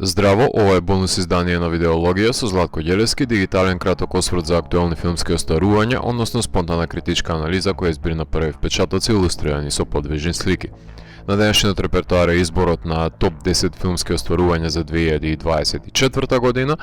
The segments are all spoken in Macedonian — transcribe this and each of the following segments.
Здраво, ова е бонус издание на Видеологија со Златко Ѓелевски, дигитален краток осврт за актуелни филмски остварувања, односно спонтана критичка анализа која избира на први впечатоци илустрирани со подвижни слики. На денешниот репертоар е изборот на топ 10 филмски остварувања за 2024 година,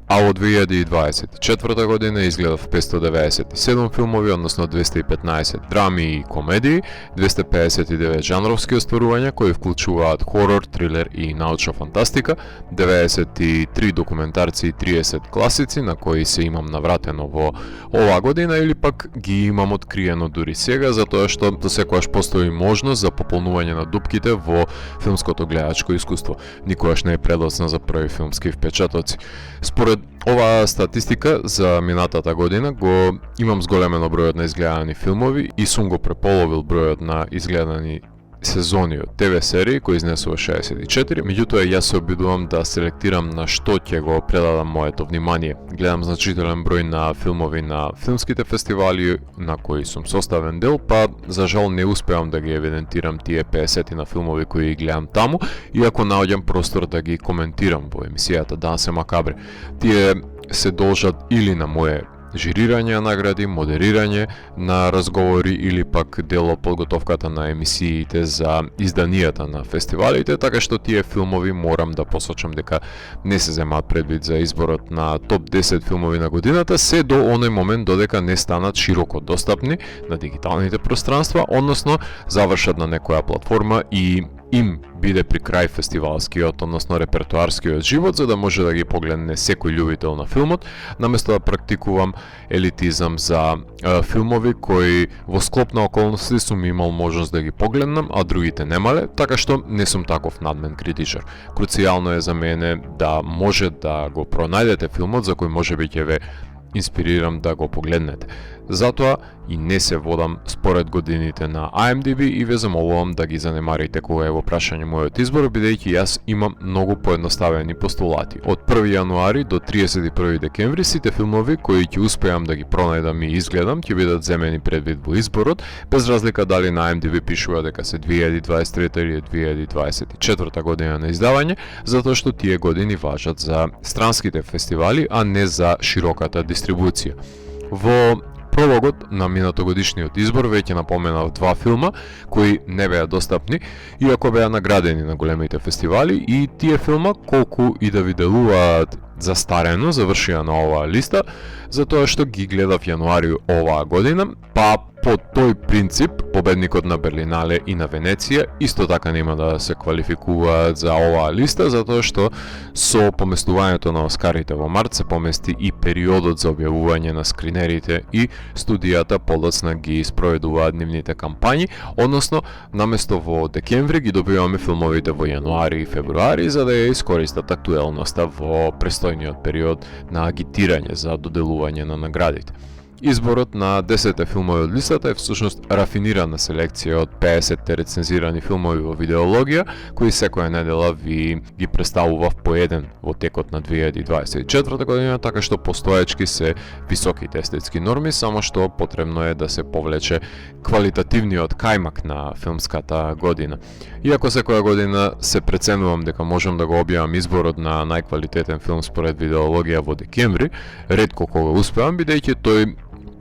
а во 2024 година изгледав 597 филмови, односно 215 драми и комедии, 259 жанровски остварувања кои вклучуваат хорор, трилер и научна фантастика, 93 документарци и 30 класици на кои се имам навратено во оваа година или пак ги имам откриено дури сега, затоа што до секогаш постои можност за пополнување на дупките во филмското гледачко искуство. Никогаш не е предоцна за први филмски впечатоци. Според оваа статистика за минатата година го имам зголемено бројот на изгледани филмови и сум го преполовил бројот на изгледани сезони од ТВ серии кои изнесува 64, меѓутоа јас се обидувам да селектирам на што ќе го предадам моето внимание. Гледам значителен број на филмови на филмските фестивали на кои сум составен дел, па за жал не успеам да ги евидентирам тие 50 на филмови кои ги гледам таму, иако наоѓам простор да ги коментирам во емисијата Дансе Макабре. Тие се должат или на моje жирирање награди, модерирање на разговори или пак дел од подготовката на емисиите за изданијата на фестивалите, така што тие филмови морам да посочам дека не се земаат предвид за изборот на топ 10 филмови на годината, се до оној момент додека не станат широко достапни на дигиталните пространства, односно завршат на некоја платформа и им биде при крај фестивалскиот, односно репертоарскиот живот, за да може да ги погледне секој љубител на филмот, наместо да практикувам елитизам за филмови кои во склоп на околности сум имал можност да ги погледнам, а другите немале, така што не сум таков надмен критичар. Круцијално е за мене да може да го пронајдете филмот за кој можеби ќе ве инспирирам да го погледнете. Затоа и не се водам според годините на IMDb и ве замолувам да ги занемарите кога е во прашање мојот избор, бидејќи јас имам многу поедноставени постулати. Од 1 јануари до 31 декември сите филмови кои ќе успеам да ги пронајдам и изгледам ќе бидат земени предвид во изборот, без разлика дали на IMDb пишува дека се 2023 или 2024 година на издавање, затоа што тие години важат за странските фестивали, а не за широката дистрибуција. Во прологот на минатогодишниот избор веќе напоменав два филма кои не беа достапни, иако беа наградени на големите фестивали, и тие филма колку и да ви делуваат застарено завршија на оваа листа, затоа што ги гледав јануари оваа година, па по тој принцип победникот на Берлинале и на Венеција исто така нема да се квалификуваат за оваа листа, затоа што со поместувањето на Оскарите во март се помести и периодот за објавување на скринерите и студијата подоцна ги спроведуваат нивните кампањи, односно наместо во декември ги добиваме филмовите во јануари и февруари за да ја искористат актуелноста во престојниот период на агитирање за доделување на наградите. Изборот на 10 филмови од листата е всушност рафинирана селекција од 50 рецензирани филмови во Видеологија, кои секоја недела ви ги представував по еден во текот на 2024 година, така што постоечки се високите естетски норми, само што потребно е да се повлече квалитативниот кајмак на филмската година. Иако секоја година се преценувам дека можам да го објавам изборот на најквалитетен филм според Видеологија во декември, ретко кога успеам, бидејќи тој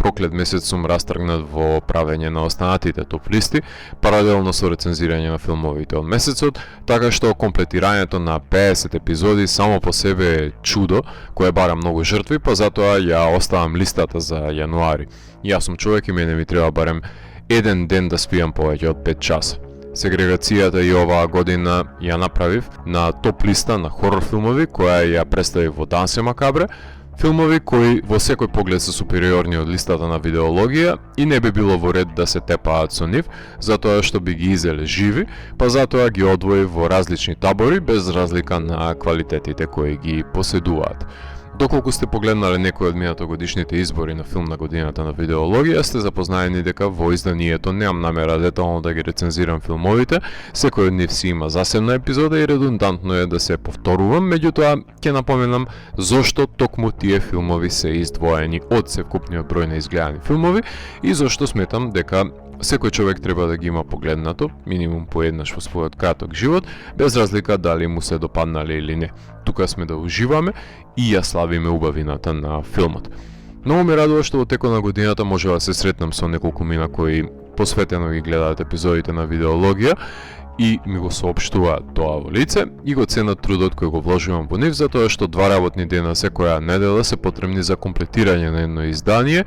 проклет месец сум растргнат во правење на останатите топ листи, паралелно со рецензирање на филмовите од месецот, така што комплетирањето на 50 епизоди само по себе е чудо, кое бара многу жртви, па затоа ја оставам листата за јануари. Јас сум човек и мене ми треба барем еден ден да спијам повеќе од 5 часа. Сегрегацијата и оваа година ја направив на топ листа на хорор филмови, која ја представив во Дансе Макабре, филмови кои во секој поглед се супериорни од листата на Видеологија и не би било во ред да се тепаат со нив, затоа што би ги изеле живи, па затоа ги одвои во различни табори без разлика на квалитетите кои ги поседуваат. Доколку сте погледнале некои од минатогодишните избори на филм на годината на Видеологија, сте запознаени дека во изданието немам намера детално да ги рецензирам филмовите, секој од нив си има засебна епизода и редундантно е да се повторувам, меѓутоа ќе напоменам зошто токму тие филмови се издвоени од севкупниот број на изгледани филмови и зошто сметам дека секој човек треба да ги има погледнато, минимум поеднаш во својот краток живот, без разлика дали му се допаднале или не. Тука сме да уживаме и ја славиме убавината на филмот. Многу ме радува што во текот на годината може да се сретнам со неколку мина кои посветено ги гледаат епизодите на Видеологија и ми го соопштуваат тоа во лице и го ценат трудот кој го вложувам во нив, затоа што 2 работни дена секоја недела се потребни за комплетирање на едно издание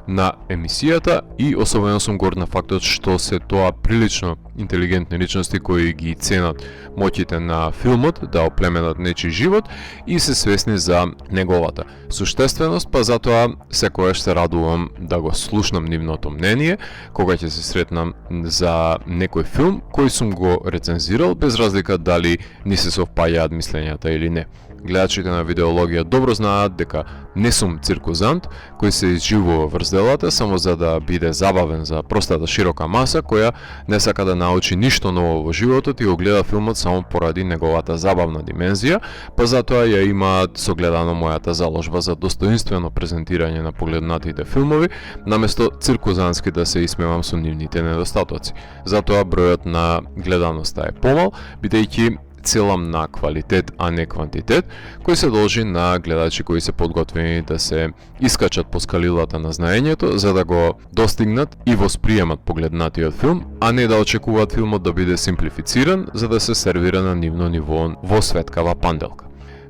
на емисијата и особено сум горд на фактот што се тоа прилично интелигентни личности кои ги ценат моќите на филмот да оплеменат нечи живот и се свесни за неговата суштественост, па затоа секогаш се радувам да го слушнам нивното мнение кога ќе се сретнам за некој филм кој сум го рецензирал, без разлика дали ни се совпаѓаат мислењата или не. Гледачите на Видеологија добро знаат дека не сум циркузант кој се изживува врз делата само за да биде забавен за простата широка маса која не сака да научи ништо ново во животот и го гледа филмот само поради неговата забавна димензија, па затоа ја имаат согледано мојата заложба за достоинствено презентирање на погледнатите филмови, наместо циркузански да се исмевам со нивните недостатоци. Затоа бројот на гледаноста е помал, бидејќи целам на квалитет, а не квантитет, кој се должи на гледачи кои се подготвени да се искачат по скалилата на знаењето за да го достигнат и восприемат погледнатиот филм, а не да очекуваат филмот да биде симплифициран за да се сервира на нивно ниво во светкава панделка.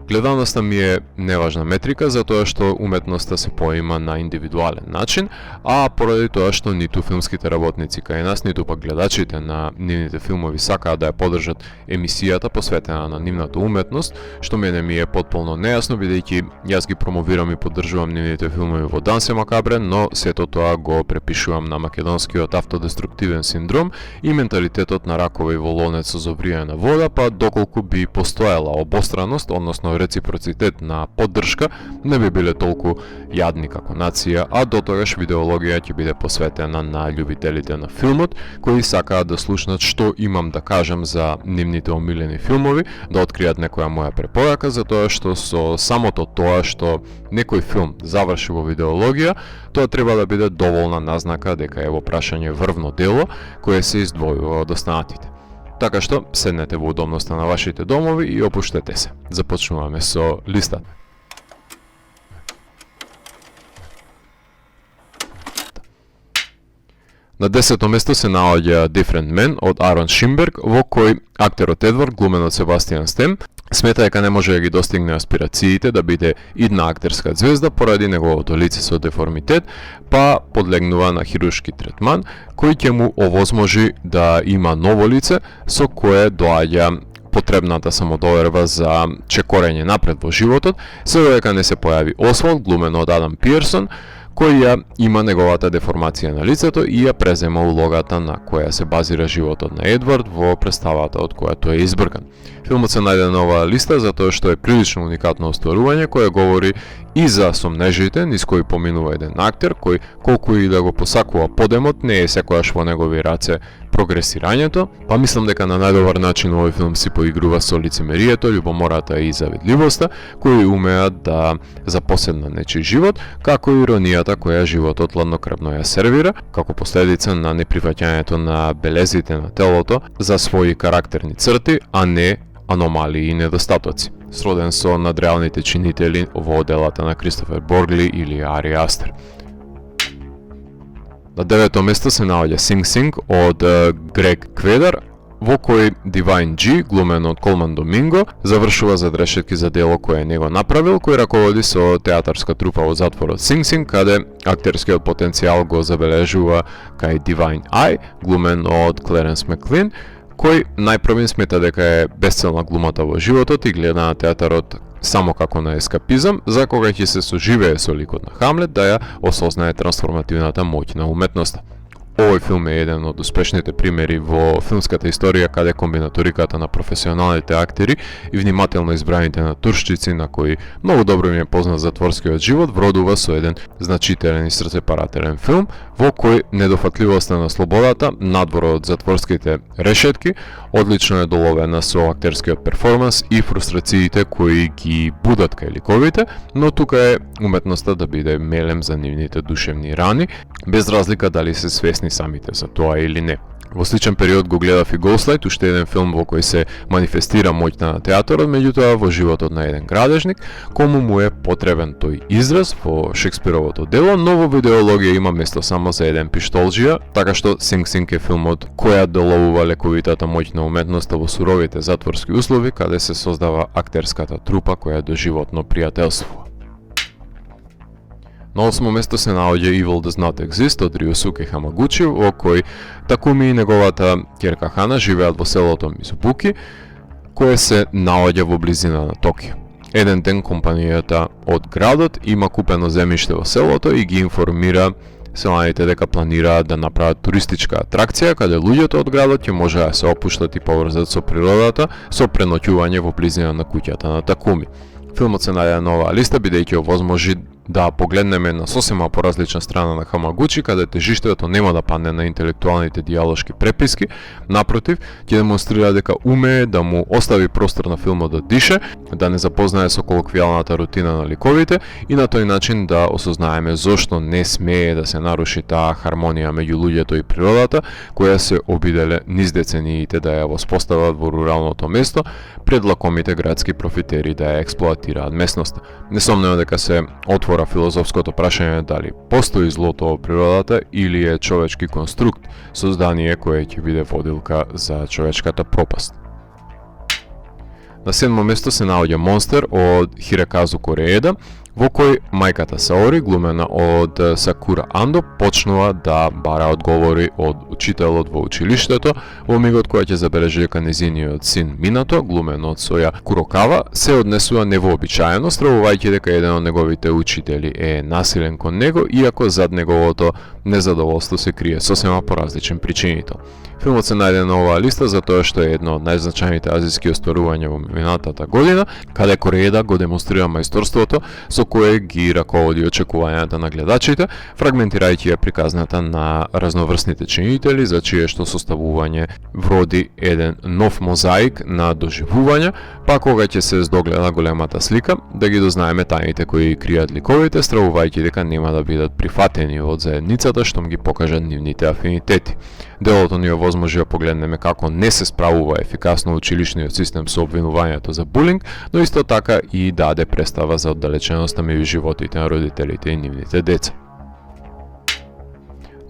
Гледаноста ми е неважна метрика затоа што уметноста се поима на индивидуален начин, а поради тоа што ниту филмските работници кај нас, ниту пак гледачите на нивните филмови сакаат да ја поддржат емисијата посветена на нивната уметност, што мене ми е потполно нејасно бидејќи јас ги промовирам и поддржувам нивните филмови во Дансе Макабре, но сето тоа го препишувам на македонскиот автодеструктивен синдром и менталитетот на ракови во лонец со зовриена вода, па доколку би постоела обостраност, односно реципроцитет на поддршка, не би биле толку јадни како нација, а дотогаш Видеологија ќе биде посветена на љубителите на филмот, кои сакаат да слушнат што имам да кажам за нивните омилени филмови, да откријат некоја моја препорака, затоа што со самото тоа што некој филм заврши во Видеологија, тоа треба да биде доволна назнака дека е во прашање врвно дело кое се издвојува од останатите. Така што, седнете во удобноста на вашите домови и опуштете се. Започнуваме со листата. На 10-то место се наоѓа Different Men од Арон Шинберг, во кој актерот Едвард, глумен од Себастијан Стем, смета дека не може да ги достигне аспирациите да биде идна актерска ѕвезда поради неговото лице со деформитет, па подлегнува на хируршки третман кој ќе му овозможи да има ново лице со кое доаѓа потребната самодоверба за чекорење напред во животот, се додека не се појави Освалд, глумен од Адам Пиерсон, кој ја има неговата деформација на лицето и ја презема улогата на која се базира животот на Едвард во представата од која тој е избркан. Филмот се најде на оваа листа затоа што е прилично уникатно остварување кое говори и за сомнежите низ кои поминува еден актер кој колку и да го посакува подемот не е секојаш во негови раце прогресирањето, па мислам дека на најдобар начин овој филм си поигрува со лицемерието, љубомората и завидливоста кои умеат да запоседнат нечи живот, како и иронијата која животот ладнокрвно ја сервира, како последица на неприфаќањето на белезите на телото за своји карактерни црти, а не аномалии и недостатоци, сроден со надреалните чинители во делата на Кристофер Боргли или Ари Астер. На 9-то место се наоѓа Sing Sing од Грег Кведар, во кој Дивајн Джи, глумен од Колман Доминго, завршува зад решетки за дело кое не го направил, кој раководи со театарска трупа во затворот Sing Sing, каде актерскиот потенцијал го забележува кај Дивајн Ај, глумен од Клеренс Маклин, кој најпрвин смета дека е бесцелна глумата во животот и гледа на театарот само како на ескапизам, за кога ќе се соживее со ликот на Хамлет да ја осознае трансформативната моќ на уметноста. Овој филм е еден од успешните примери во филмската историја каде комбинаториката на професионалните актери и внимателно избраните натуршчици на кои многу добро ми е познат затворскиот живот вродува со еден значителен и срцепарателен филм во кој недофатливоста на слободата надвор од затворските решетки одлично е доловена со актерскиот перформанс и фрустрациите кои ги будат кај ликовите, но тука е уметноста да биде мелем за нивните душевни рани, без разлика дали се свесни свесни самите за тоа или не. Во сличен период го гледав и Ghostlight, уште еден филм во кој се манифестира моќта на театарот, меѓутоа во животот на еден градежник, кому му е потребен тој израз во Шекспировото дело, но во видеологија има место само за еден пиштолџија, така што Синг Синг е филмот која доловува лековитата моќ на уметноста во суровите затворски услови, каде се создава актерската трупа која доживотно пријателствува. На 8 место се наоѓа Evil Does Not Exist од Рюсуке Хамагучи, во кој Такуми и неговата ќерка Хана живеат во селото Мизубуки, кое се наоѓа во близина на Токио. Еден ден компанијата од градот има купено земјиште во селото и ги информира селаните дека планираат да направат туристичка атракција каде луѓето од градот ќе може да се опуштат и поврзат со природата со преноќување во близина на куќата на Такуми. Филмот се најде на оваа листа бидејќи овозможи да погледнеме на сосема поразлична страна на Хамагучи, каде тежиштето нема да падне на интелектуалните дијалошки преписки, напротив, ќе демонстрира дека умее да му остави простор на филмот да дише, да не запознае со колоквијалната рутина на ликовите и на тој начин да осознаеме зошто не смее да се наруши таа хармонија меѓу луѓето и природата, која се обиделе низ децениите да ја воспостават во руралното место, пред лакомите градски профитери да ја експлоатираат местноста. Несомнено дека се отвора филозофското прашање дали постои злото во природата или е човечки конструкт, создание кое ќе биде водилка за човечката пропаст. На 7 место се наоѓа Монстер од Хироказу Корееда, во кој мајката Саори, глумена од Сакура Андо, почнува да бара одговори од учителот во училиштето, во мигот која ќе забележи дека незиниот син Минато, глумен од Соја Курокава, се однесува невообичаено, стравувајќи дека еден од неговите учители е насилен кон него, иако зад неговото незадоволство се крие сосема по различен причинител. Филмот се најде на оваа листа затоа што е едно од најзначајните азиски остварувања во минатата година, каде Корееда го демонстрира мајсторството со кое ги раководи очекувањата на гледачите, фрагментирајќи ја приказната на разноврсните чинители, за чие што составување вроди еден нов мозаик на доживувања, па кога ќе се здогледа големата слика, да ги дознаеме тајните кои кријат ликовите, стравувајќи дека нема да бидат прифатени од заедницата што ги покажат нивните афинитети. Делото ни овозможи да погледнеме како не се справува ефикасно училишниот систем со обвинувањето за булинг, но исто така и даде представа за оддалеченоста меѓу животите на родителите и нивните деца.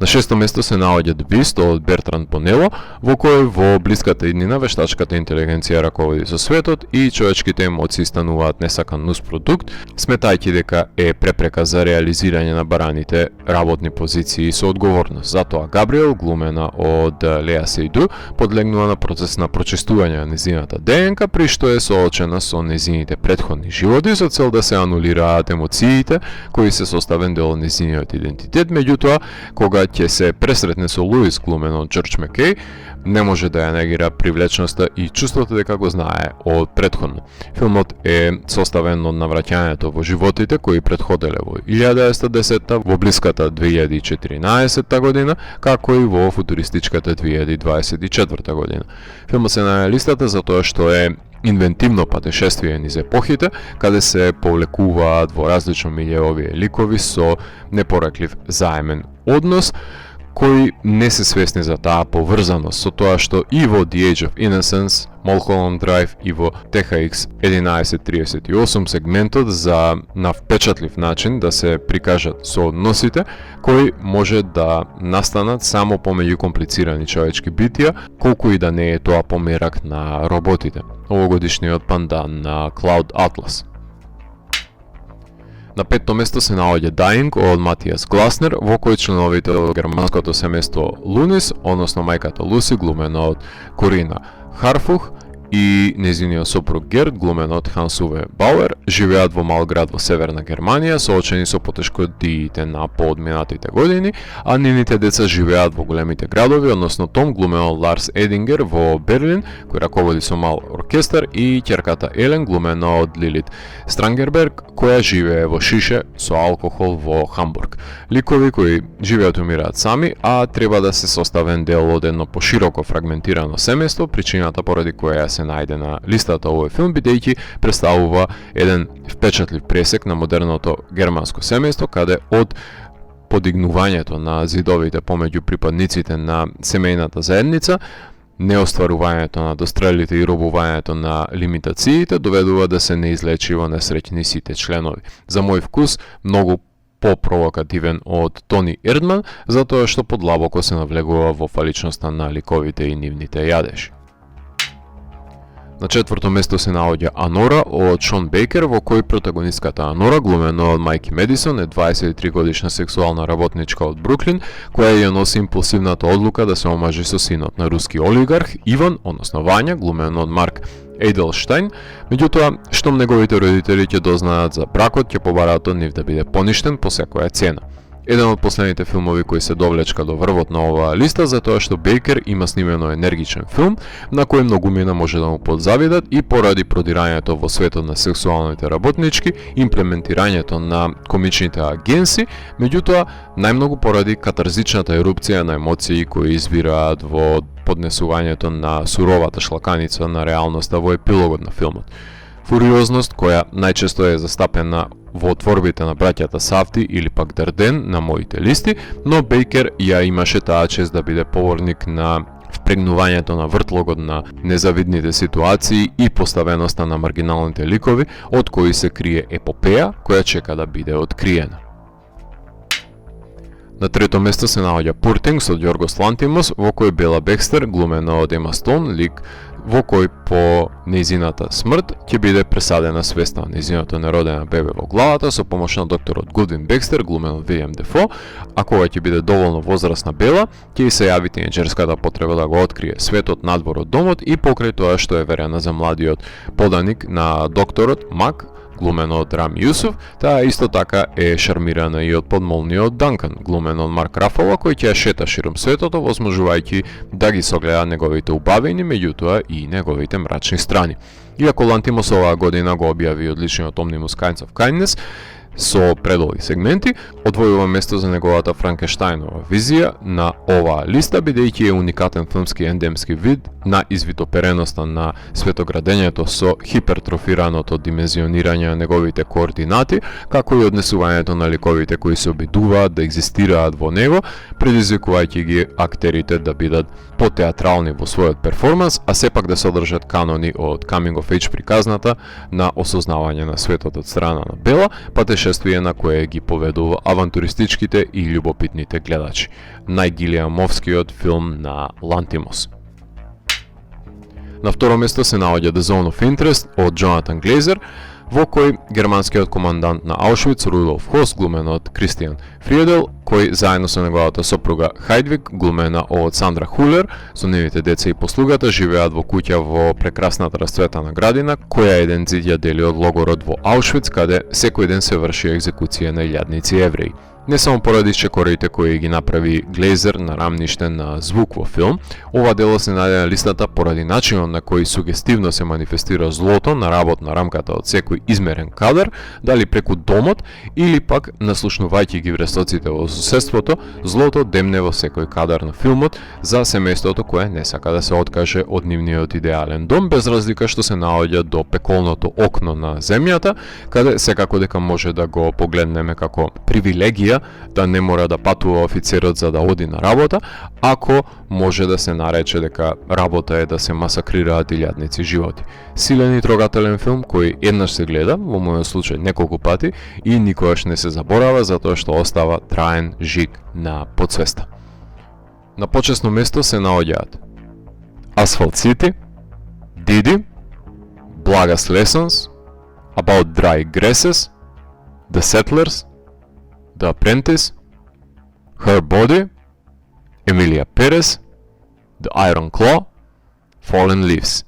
На 6 место се наоѓа The Beast од Бертранд Бонело, во кој во блиската иднина вештачката интелигенција раководи со светот и човечките емоции стануваат несакан нуспродукт, сметајќи дека е препрека за реализирање на бараните работни позиции со одговорност. Затоа Габриел, глумена од Леа Сейду, подлегнува на процес на прочистување на незината ДНК, при што е соочена со незините претходни животи со цел да се анулираат емоциите кои се составен дел од незиниот идентитет, меѓутоа кога ќе се пресретне со Луис, глумен од Џорџ Мекеј, не може да ја негира привлечноста и чувството дека го знае од претходно. Филмот е составен од навраќањето во животите кои претходеле во 1910-та, во блиската 2014 година, како и во футуристичката 2024 година. Филмот се најде листата затоа што е инвентивно патешествие низ епохите, каде се повлекуваат во различно милје овие ликови со непореклив заемен однос, кои не се свесни за таа поврзаност со тоа што и во The Age of Innocence, Mulholland Drive и во THX 1138 сегментот за на впечатлив начин да се прикажат соодносите кои може да настанат само помеѓу комплицирани човечки битија, колку и да не е тоа померак на роботите. Овогодишниот пандан на Cloud Atlas. На 5-то место се наоѓа Dying од Матијас Гласнер, во кој членовите од германското семејство Лунис, односно мајката Луси, глумена од Корина Харфух, и незиниот сопруг Герд, глумен од Ханс Уве Бауер, живеат во мал град во северна Германија, соочени со потешкотиите на поодминатите години, а нивните деца живеат во големите градови, односно Том, глумен од Ларс Едингер во Берлин, кој раководи со мал оркестар, и ќерката Елен, глумена од Лилит Странгерберг, која живее во шише со алкохол во Хамбург. Ликови кои живеат и умираат сами, а треба да се составен дел од едно пошироко фрагментирано семејство, причината поради која се најде на листата овој филм, бидејќи представува еден впечатлив пресек на модерното германско семејство, каде од подигнувањето на зидовите помеѓу припадниците на семејната заедница, неостварувањето на дострелите и робувањето на лимитациите доведува да се неизлечиво несреќни сите членови. За мој вкус, многу попровокативен од Тони Ердман, затоа што подлабоко се навлегува во фаличноста на ликовите и нивните јадеши. На четврто место се наоѓа Анора од Шон Бейкер, во кој протагонистката Анора, глумена од Мајки Медисон, е 23 годишна сексуална работничка од Бруклин, која ја носи импулсивната одлука да се омажи со синот на руски олигарх Иван, односно Вања, глумен од Марк Ейделштајн. Меѓутоа, штом неговите родители ќе дознаат за бракот, ќе побараат од нив да биде поништен по секоја цена. Еден од последните филмови кои се довлечка до врвот на оваа листа, затоа што Бейкер има снимено енергичен филм, на кој многумина може да му подзавидат и поради продирањето во светот на сексуалните работнички, имплементирањето на комичните агенси, меѓутоа, најмногу поради катарзичната ерупција на емоции кои извираат во поднесувањето на суровата шлаканица на реалноста во епилогот на филмот. Фуриозност која најчесто е застапена во творбите на браќата Сафти или пак Дарден на моите листи, но Бейкер ја имаше таа чест да биде поворник на впрегнувањето на вртлогот на незавидните ситуации и поставеноста на маргиналните ликови, од кои се крие епопеја која чека да биде откриена. На трето место се наоѓа Poor Things од Јоргос Лантимос, во кој Бела Бекстер, глумена од Ема Стоун, лик во кој по нејзината смрт ќе биде пресадена свеста на нејзиното неродена бебе во главата со помош на докторот Гудвин Бекстер, глумен од Вилијам Дефо, а кога ќе биде доволно возрастна Бела, ќе и се јави тинеџерската потреба да го открие светот надвор од домот и покрај тоа што е верена за младиот поданик на докторот Мак, глумен од Рами Јусуф, таа исто така е шармирана и од подмолниот Данкан, глумен од Марк Рафало, кој ќе ја шета широм светото, возможувајќи да ги согледа неговите убавени, меѓутоа и неговите мрачни страни. Иако Лантимос оваа година го објави одличниот Omnibus Kinds of Kindness, со предолги сегменти, одвојува место за неговата Франкенштајнова визија на оваа листа, бидејќи е уникатен филмски ендемски вид на извитопереноста на светоградењето со хипертрофираното димензионирање на неговите координати, како и однесувањето на ликовите кои се обидуваат да екзистираат во него, предизвикувајќи ги актерите да бидат потеатрални во својот перформанс, а сепак да содржат канони од coming of age приказната на осознавање на светот од страна на Бела, патешествие на кое ги поведува авантуристичките и љубопитните гледачи. Најгилиамовскиот филм на Лантимос. На второ место се наоѓа The Zone of Interest од Джонатан Глейзер, во кој германскиот командант на Аушвиц Рудолф Хос, глумен од Кристијан Фриедел, кој заедно со неговата сопруга Хајдвиг, глумена од Сандра Хулер, со нивните деца и послугата живеат во куќа во прекрасната расцветана градина, која еден зид ја дели од логорот во Аушвиц, каде секој ден се врши екзекуција на илјадници евреи. Не само поради чекорите кои ги направи Глейзер на рамниште на звук во филм, ова дело се најде на листата поради начинот на кој сугестивно се манифестира злото на работ на рамката од секој измерен кадар, дали преку домот или пак наслушнувајќи ги вресоците во соседството, злото демне во секој кадар на филмот за семејството кое не сака да се откаже од нивниот идеален дом, без разлика што се наоѓа до пеколното окно на земјата, каде секако дека може да го погледнеме како привилегија да не мора да патува офицерот за да оди на работа, ако може да се нарече дека работа е да се масакрираат илјадници животи. Силен и трогателен филм кој еднаш се гледа, во мојот случај неколку пати, и никогаш не се заборава затоа што остава траен жиг на подсвеста. На почесно место се наоѓаат Asphalt City, Didi, Blood's Lessons, About Dry Grasses, The Settlers, The Apprentice, Her Body, Emilia Perez, The Iron Claw, Fallen Leaves.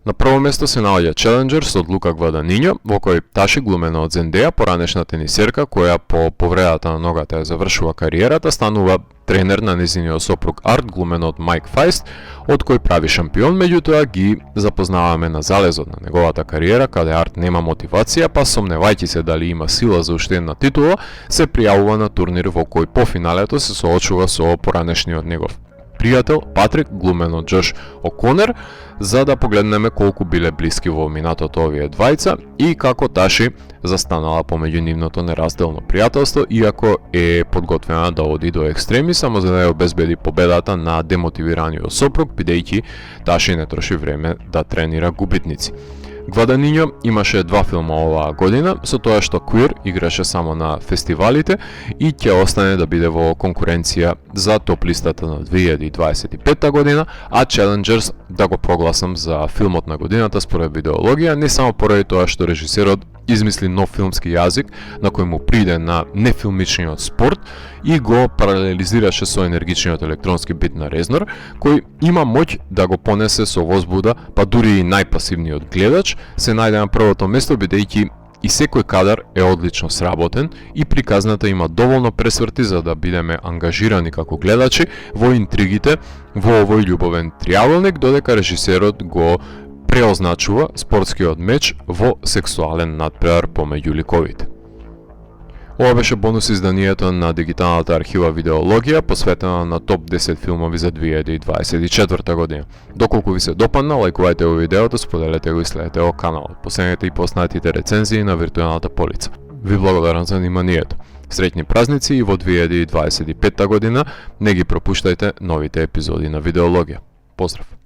На прво место се наоѓа Challengers од Лука Гваданињо, во кој Таши, глумена од Зендеја, поранешна тенисерка која по повредата на ногата ја завршува кариерата, станува тренер на нејзиниот сопруг Арт, глумен од Майк Фајст, од кој прави шампион, меѓутоа ги запознаваме на залезот на неговата кариера, каде Арт нема мотивација, па сомневајќи се дали има сила за уште една титула, се пријавува на турнир во кој по финалето се соочува со поранешниот негов пријател Патрик, глумен од Джош О'Конер, за да погледнеме колку биле блиски во минатото овие двајца и како таши застанала помеѓу нивното неразделно пријателство, иако е подготвена да оди до екстреми само за да ја обезбеди победата на демотивираниот сопруг, бидејќи таши не троши време да тренира губитници. Гваданињо имаше 2 филма оваа година, со тоа што Queer играше само на фестивалите и ќе остане да биде во конкуренција за топ листата на 2025 година, а Challengers да го прогласам за филмот на годината според видеологија, не само поради тоа што режисерот измисли нов филмски јазик на кој му приде на нефилмичниот спорт и го паралелизираше со енергичниот електронски бит на Резнор, кој има моќ да го понесе со возбуда, па дури и најпасивниот гледач се најде на првото место, бидејќи и секој кадар е одлично сработен и приказната има доволно пресврти за да бидеме ангажирани како гледачи во интригите во овој љубовен триаголник, додека режисерот го преозначува спортскиот меч во сексуален надпревар помеѓу ликовите. Ова беше бонус изданието на дигиталната архива Видеологија, посветена на топ 10 филмови за 2024 година. Доколку ви се допадна, лајкувајте го видеото, споделете го и следете го каналот. Последете и поснатите рецензии на виртуелната полица. Ви благодарам за вниманието. Среќни празници и во 2025 година не ги пропуштајте новите епизоди на Видеологија. Поздрав!